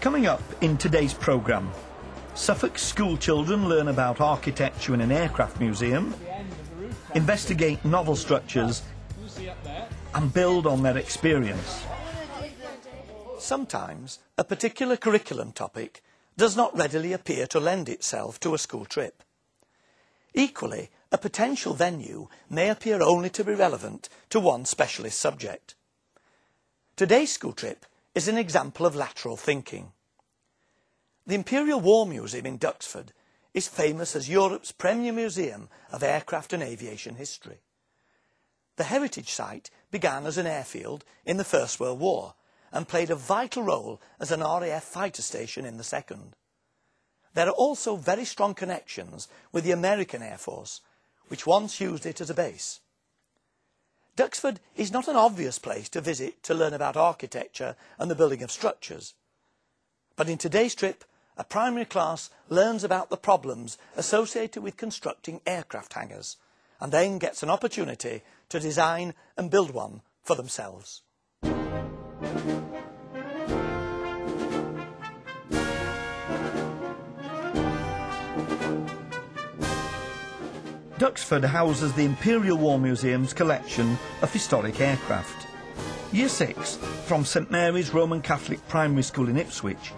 Coming up in today's programme, Suffolk school children learn about architecture in an aircraft museum, investigate novel structures and build on their experience. Sometimes a particular curriculum topic does not readily appear to lend itself to a school trip. Equally, a potential venue may appear only to be relevant to one specialist subject. Today's school trip is an example of lateral thinking. The Imperial War Museum in Duxford is famous as Europe's premier museum of aircraft and aviation history. The heritage site began as an airfield in the First World War and played a vital role as an RAF fighter station in the Second. There are also very strong connections with the American Air Force, which once used it as a base. Duxford is not an obvious place to visit to learn about architecture and the building of structures. But in today's trip, a primary class learns about the problems associated with constructing aircraft hangars and then gets an opportunity to design and build one for themselves. Duxford houses the Imperial War Museum's collection of historic aircraft. Year 6 from St Mary's Roman Catholic Primary School in Ipswich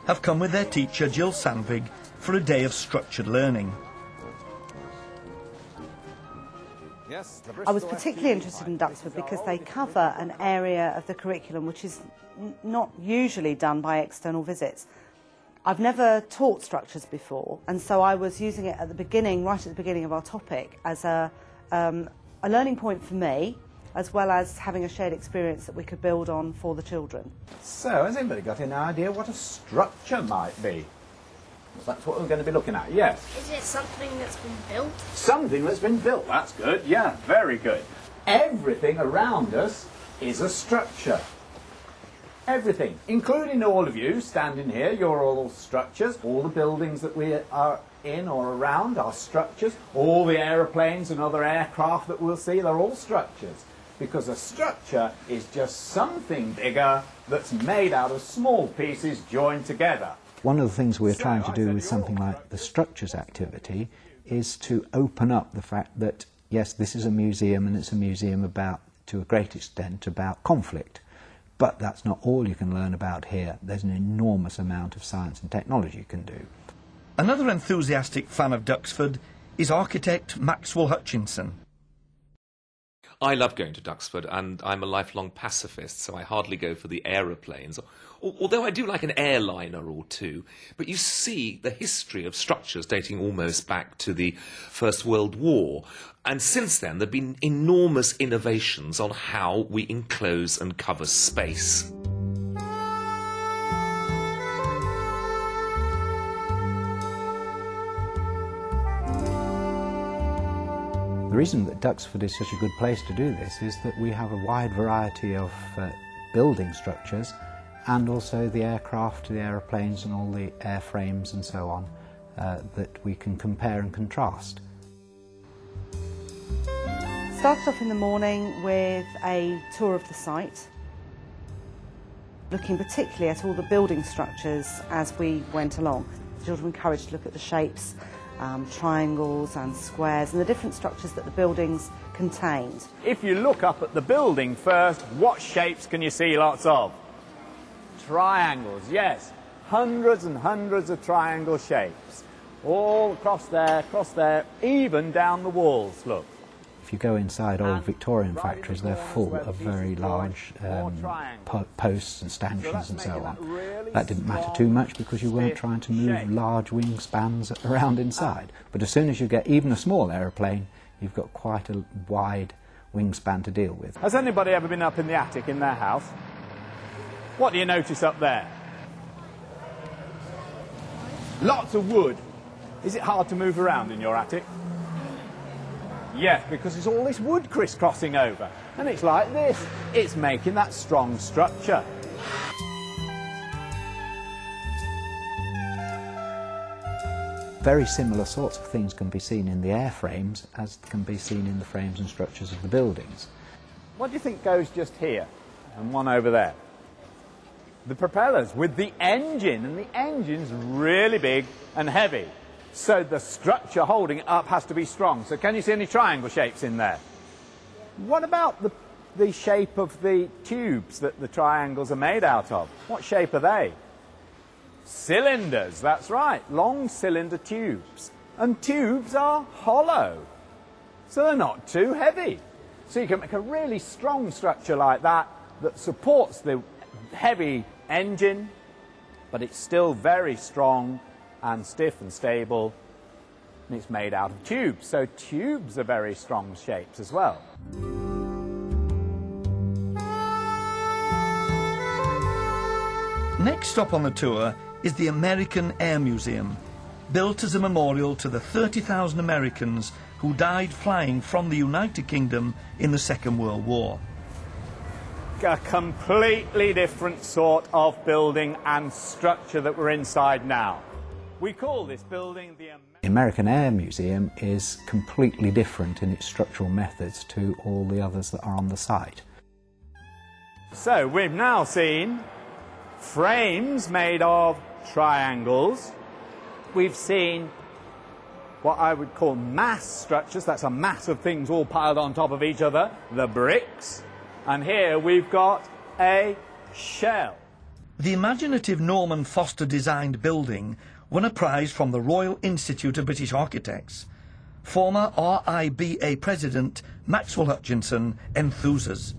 have come with their teacher Jill Sandvig for a day of structured learning. I was particularly interested in Duxford because they cover an area of the curriculum which is not usually done by external visits. I've never taught structures before, and so I was using it at the beginning, right at the beginning of our topic, as a learning point for me, as well as having a shared experience that we could build on for the children. So, has anybody got an idea what a structure might be? That's what we're going to be looking at, yes. Is it something that's been built? Something that's been built, that's good, yeah, very good. Everything around us is a structure. Everything, including all of you standing here, you're all structures. All the buildings that we are in or around are structures. All the aeroplanes and other aircraft that we'll see, they're all structures. Because a structure is just something bigger that's made out of small pieces joined together. One of the things we're trying to do with something like the structures activity is to open up the fact that, yes, this is a museum, and it's a museum about, to a great extent, about conflict. But that's not all you can learn about here. There's an enormous amount of science and technology you can do. Another enthusiastic fan of Duxford is architect Maxwell Hutchinson. I love going to Duxford, and I'm a lifelong pacifist, so I hardly go for the aeroplanes, although I do like an airliner or two. But you see the history of structures dating almost back to the First World War, and since then there have been enormous innovations on how we enclose and cover space. The reason that Duxford is such a good place to do this is that we have a wide variety of building structures, and also the aircraft, the aeroplanes and all the airframes and so on that we can compare and contrast. Started off in the morning with a tour of the site, looking particularly at all the building structures as we went along. The children were encouraged to look at the shapes, triangles and squares and the different structures that the buildings contained. If you look up at the building first, what shapes can you see lots of? Triangles, yes. Hundreds and hundreds of triangle shapes. All across there, even down the walls, look. If you go inside old Victorian factories, they're full of very large posts and stanchions and so on. That didn't matter too much because you weren't trying to move large wingspans around inside. But as soon as you get even a small aeroplane, you've got quite a wide wingspan to deal with. Has anybody ever been up in the attic in their house? What do you notice up there? Lots of wood. Is it hard to move around in your attic? Yes, because there's all this wood crisscrossing over. And it's like this. It's making that strong structure. Very similar sorts of things can be seen in the airframes as can be seen in the frames and structures of the buildings. What do you think goes just here and one over there? the propellers with the engine, and the engine's really big and heavy. So the structure holding it up has to be strong. So can you see any triangle shapes in there? What about the shape of the tubes that the triangles are made out of? What shape are they? Cylinders, that's right, long cylinder tubes. And tubes are hollow, so they're not too heavy. So you can make a really strong structure like that that supports the heavy engine, but it's still very strong and stiff and stable, and it's made out of tubes. So tubes are very strong shapes as well. Next stop on the tour is the American Air Museum, built as a memorial to the 30,000 Americans who died flying from the United Kingdom in the Second World War. A completely different sort of building and structure that we're inside now. We call this building the American Air Museum is completely different in its structural methods to all the others that are on the site. So we've now seen frames made of triangles. We've seen what I would call mass structures. That's a mass of things all piled on top of each other, the bricks. And here we've got a shell. The imaginative Norman Foster designed building won a prize from the Royal Institute of British Architects. Former RIBA President Maxwell Hutchinson enthuses.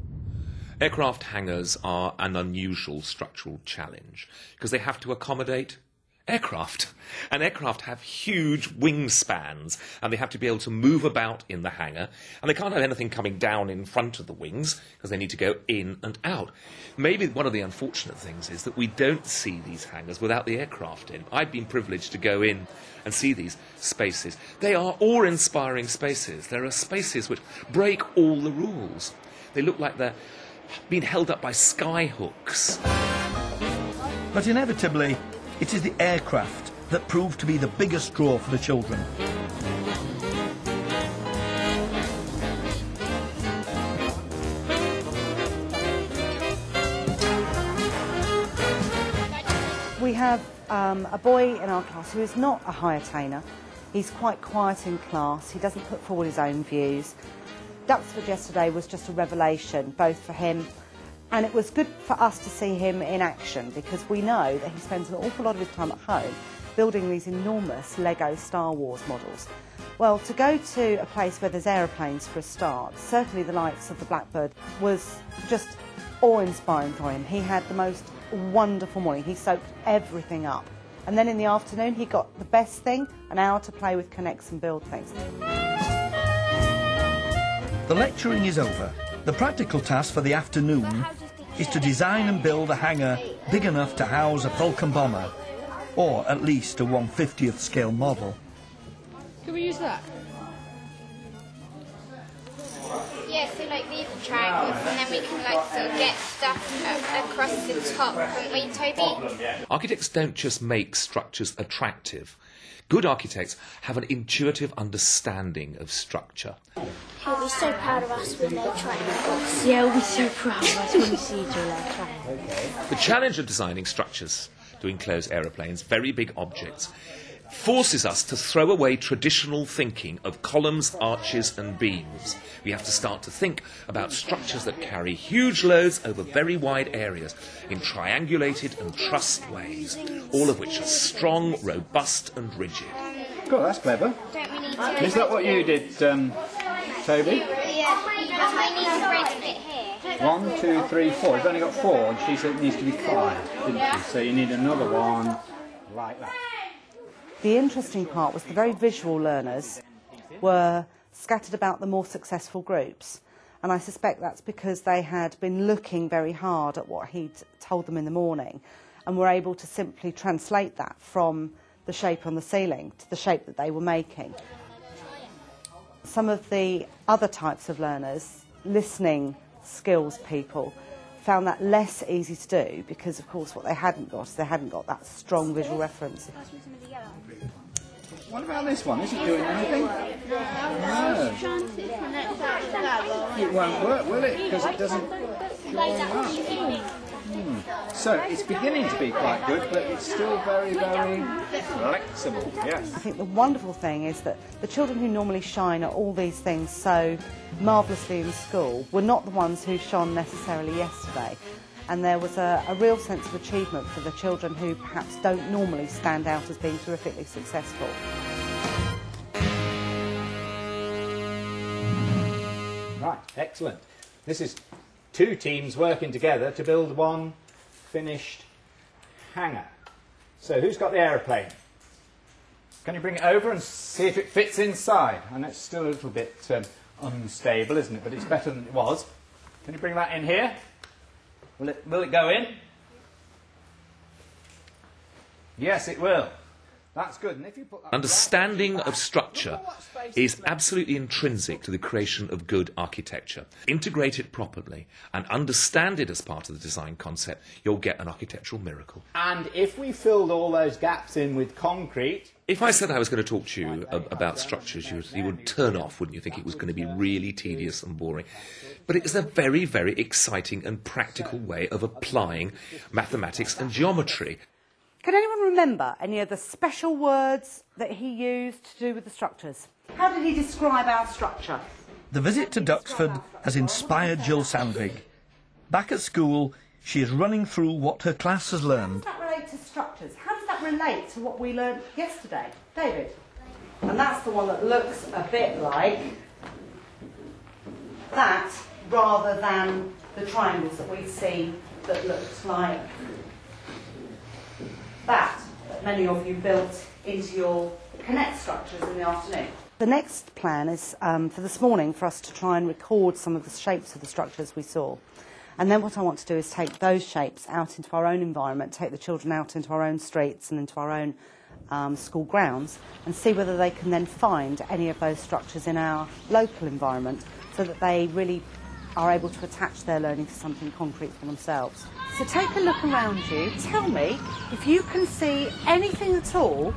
Aircraft hangars are an unusual structural challenge because they have to accommodate aircraft. And aircraft have huge wingspans, and they have to be able to move about in the hangar, and they can't have anything coming down in front of the wings because they need to go in and out. Maybe one of the unfortunate things is that we don't see these hangars without the aircraft in. I've been privileged to go in and see these spaces. They are awe-inspiring spaces. There are spaces which break all the rules. They look like they're being held up by sky hooks. But inevitably, it is the aircraft that proved to be the biggest draw for the children. We have a boy in our class who is not a high attainer. He's quite quiet in class. He doesn't put forward his own views. Duxford yesterday was just a revelation, both for him, and it was good for us to see him in action, because we know that he spends an awful lot of his time at home building these enormous Lego Star Wars models. Well, to go to a place where there's aeroplanes for a start, certainly the likes of the Blackbird, was just awe-inspiring for him. He had the most wonderful morning. He soaked everything up. And then in the afternoon, he got the best thing, an hour to play with Connects and build things. The lecturing is over. The practical task for the afternoon is to design and build a hangar big enough to house a Falcon bomber, or at least a 1/50th scale model. Can we use that? Yeah, so like these are triangles, and then we can like sort of get stuff across the top, couldn't we, Toby? Architects don't just make structures attractive. Good architects have an intuitive understanding of structure. He'll be so proud of us when they're triangles. Yeah, we'll be so proud of us when we see each other triangles. The challenge of designing structures to enclose aeroplanes, very big objects, forces us to throw away traditional thinking of columns, arches and beams. We have to start to think about structures that carry huge loads over very wide areas in triangulated and trussed ways, all of which are strong, robust and rigid. Cool, that's clever. Don't we need to... Is that what you did, Toby? Yeah, because we need to rest it here. 1, 2, 3, 4. You've only got 4, and she said it needs to be 5, didn't she? So you need another one like that. The interesting part was the very visual learners were scattered about the more successful groups. And I suspect that's because they had been looking very hard at what he'd told them in the morning and were able to simply translate that from the shape on the ceiling to the shape that they were making. Some of the other types of learners, listening skills people, found that less easy to do because, of course, what they hadn't got is they hadn't got that strong visual reference. What about this one? Is it doing anything? No. It won't work, will it? Because it doesn't draw out. So it's beginning to be quite good, but it's still very, very flexible. Yes. I think the wonderful thing is that the children who normally shine at all these things so marvellously in school were not the ones who shone necessarily yesterday. And there was a real sense of achievement for the children who perhaps don't normally stand out as being terrifically successful. Right, excellent. This is two teams working together to build one finished hangar. So who's got the aeroplane? Can you bring it over and see if it fits inside? And it's still a little bit unstable, isn't it? But it's better than it was. Can you bring that in here? Will it go in? Yes, it will. That's good. And if you put that Understanding of structure is absolutely intrinsic to the creation of good architecture. Integrate it properly and understand it as part of the design concept, you'll get an architectural miracle. And if we filled all those gaps in with concrete... If I said I was going to talk to you about structures, you would turn off, wouldn't you? Think it was going to be really tedious and boring. But it is a very, very exciting and practical way of applying mathematics and geometry. Can anyone remember any of the special words that he used to do with the structures? How did he describe our structure? The visit to Duxford has inspired Jill Sandvig. Back at school, she is running through what her class has learned. How does that relate to structures? How does that relate to what we learned yesterday? David? And that's the one that looks a bit like that, rather than the triangles that we've seen that looked like that many of you built into your Connect structures in the afternoon. The next plan is for this morning for us to try and record some of the shapes of the structures we saw. And then what I want to do is take those shapes out into our own environment, take the children out into our own streets and into our own school grounds, and see whether they can then find any of those structures in our local environment so that they really are able to attach their learning to something concrete for themselves. So take a look around you. Tell me if you can see anything at all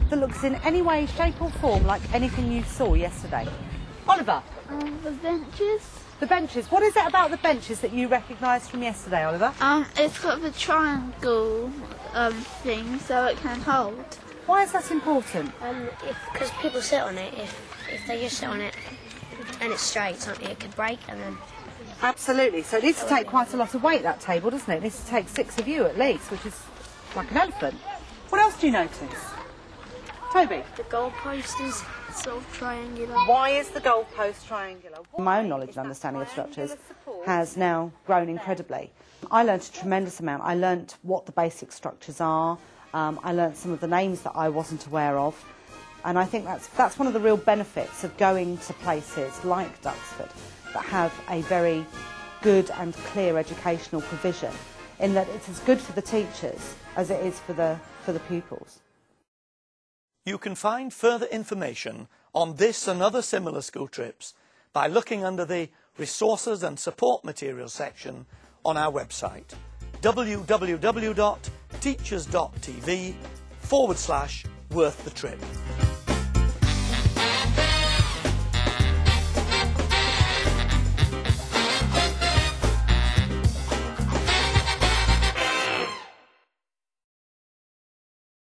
that looks in any way, shape or form like anything you saw yesterday. Oliver? The benches. The benches. What is it about the benches that you recognised from yesterday, Oliver? It's got the triangle thing so it can hold. Why is that important? Because people sit on it. If they just sit on it and it's straight, it could break and then... Absolutely. So it needs to take quite a lot of weight, that table, doesn't it? It needs to take 6 of you at least, which is like an elephant. What else do you notice? Toby? The goalpost is sort of triangular. Why is the goalpost triangular? My own knowledge and understanding of structures has now grown incredibly. I learnt a tremendous amount. I learnt what the basic structures are. I learnt some of the names that I wasn't aware of. And I think that's one of the real benefits of going to places like Duxford that have a very good and clear educational provision, in that it's as good for the teachers as it is for the pupils. You can find further information on this and other similar school trips by looking under the Resources and Support Materials section on our website, www.teachers.tv/worth the trip.